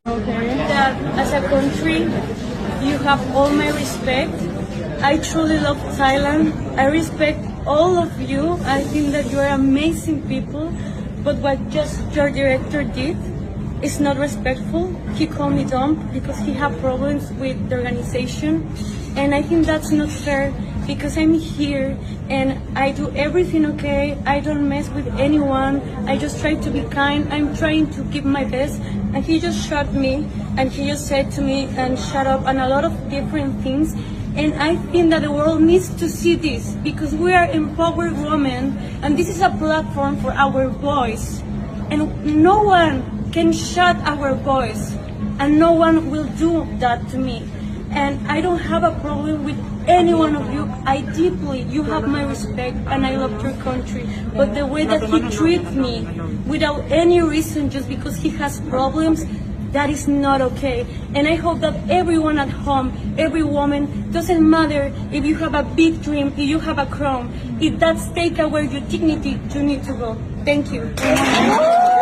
That as a country, you have all my respect. I truly love Thailand. I respect all of you. I think that you are amazing people. But what just your director did is not respectful. He called me dumb because he had problems with the organization. And I think that's not fair because I'm here and I do everything okay. I don't mess with anyone. I just try to be kind. I'm trying to give my best. And he just shot me and he just said to me and shut up and a lot of different things. And I think that the world needs to see this because we are empowered women and this is a platform for our voice. And no one can shut our voice and no one will do that to me. And I don't have a problem with any one of you. You have my respect and I love your country. But the way that he treats me without any reason just because he has problems, that is not okay. And I hope that everyone at home, every woman, doesn't matter if you have a big dream, if you have a crown, if that's take away your dignity, you need to go. Thank you.